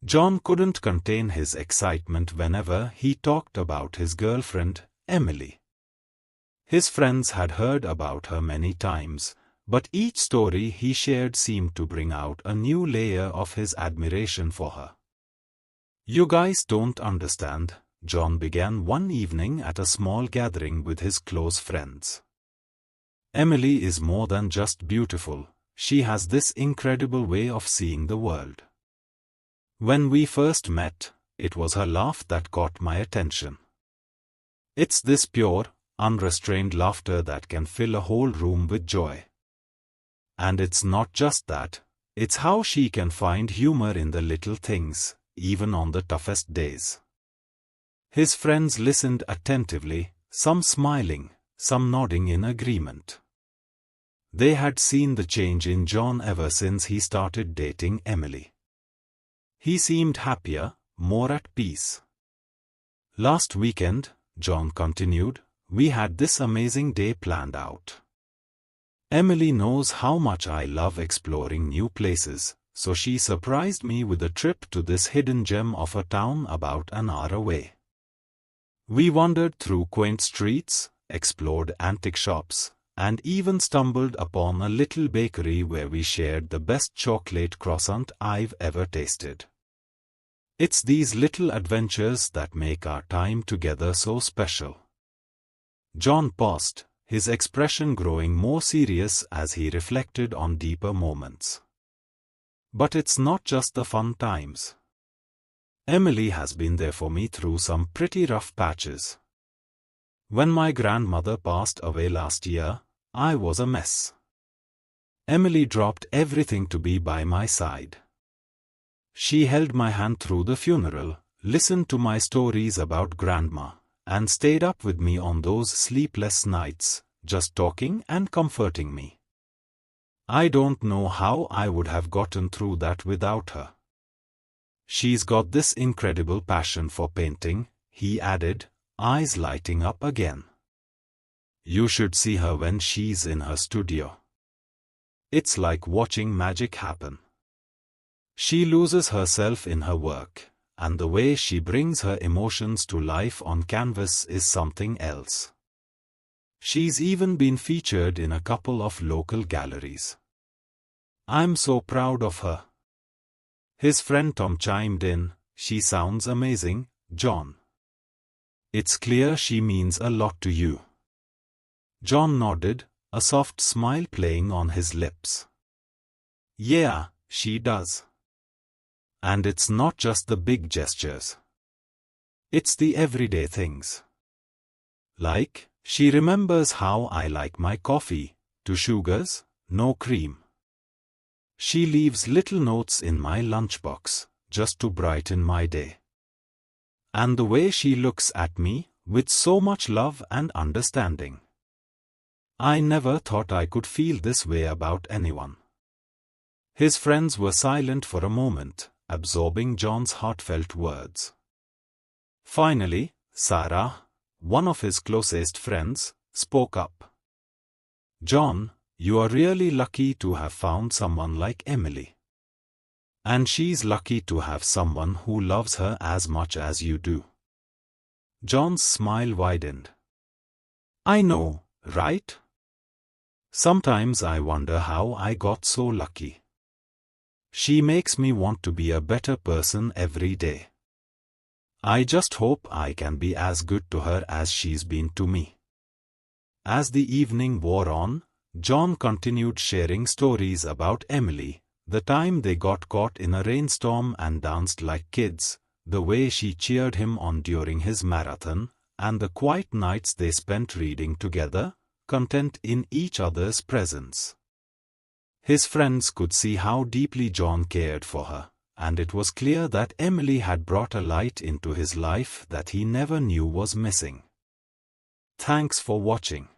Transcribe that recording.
John couldn't contain his excitement whenever he talked about his girlfriend, Emily. His friends had heard about her many times, but each story he shared seemed to bring out a new layer of his admiration for her. "You guys don't understand," John began one evening at a small gathering with his close friends. "Emily is more than just beautiful, she has this incredible way of seeing the world. When we first met, it was her laugh that caught my attention. It's this pure, unrestrained laughter that can fill a whole room with joy. And it's not just that, it's how she can find humor in the little things, even on the toughest days." His friends listened attentively, some smiling, some nodding in agreement. They had seen the change in John ever since he started dating Emily. He seemed happier, more at peace. "Last weekend," John continued, "we had this amazing day planned out. Emily knows how much I love exploring new places, so she surprised me with a trip to this hidden gem of a town about an hour away. We wandered through quaint streets, explored antique shops, and even stumbled upon a little bakery where we shared the best chocolate croissant I've ever tasted. It's these little adventures that make our time together so special." John paused, his expression growing more serious as he reflected on deeper moments. "But it's not just the fun times. Emily has been there for me through some pretty rough patches. When my grandmother passed away last year, I was a mess. Emily dropped everything to be by my side. She held my hand through the funeral, listened to my stories about Grandma, and stayed up with me on those sleepless nights, just talking and comforting me. I don't know how I would have gotten through that without her. She's got this incredible passion for painting," he added, eyes lighting up again. "You should see her when she's in her studio. It's like watching magic happen. She loses herself in her work, and the way she brings her emotions to life on canvas is something else. She's even been featured in a couple of local galleries. I'm so proud of her." His friend Tom chimed in, "She sounds amazing, John. It's clear she means a lot to you." John nodded, a soft smile playing on his lips. "Yeah, she does. And it's not just the big gestures. It's the everyday things. Like, she remembers how I like my coffee, 2 sugars, no cream. She leaves little notes in my lunchbox, just to brighten my day. And the way she looks at me, with so much love and understanding. I never thought I could feel this way about anyone." His friends were silent for a moment, absorbing John's heartfelt words. Finally, Sarah, one of his closest friends, spoke up. "John, you are really lucky to have found someone like Emily. And she's lucky to have someone who loves her as much as you do." John's smile widened. "I know, right? Sometimes I wonder how I got so lucky. She makes me want to be a better person every day. I just hope I can be as good to her as she's been to me." As the evening wore on, John continued sharing stories about Emily, the time they got caught in a rainstorm and danced like kids, the way she cheered him on during his marathon, and the quiet nights they spent reading together, content in each other's presence. His friends could see how deeply John cared for her, and it was clear that Emily had brought a light into his life that he never knew was missing. Thanks for watching.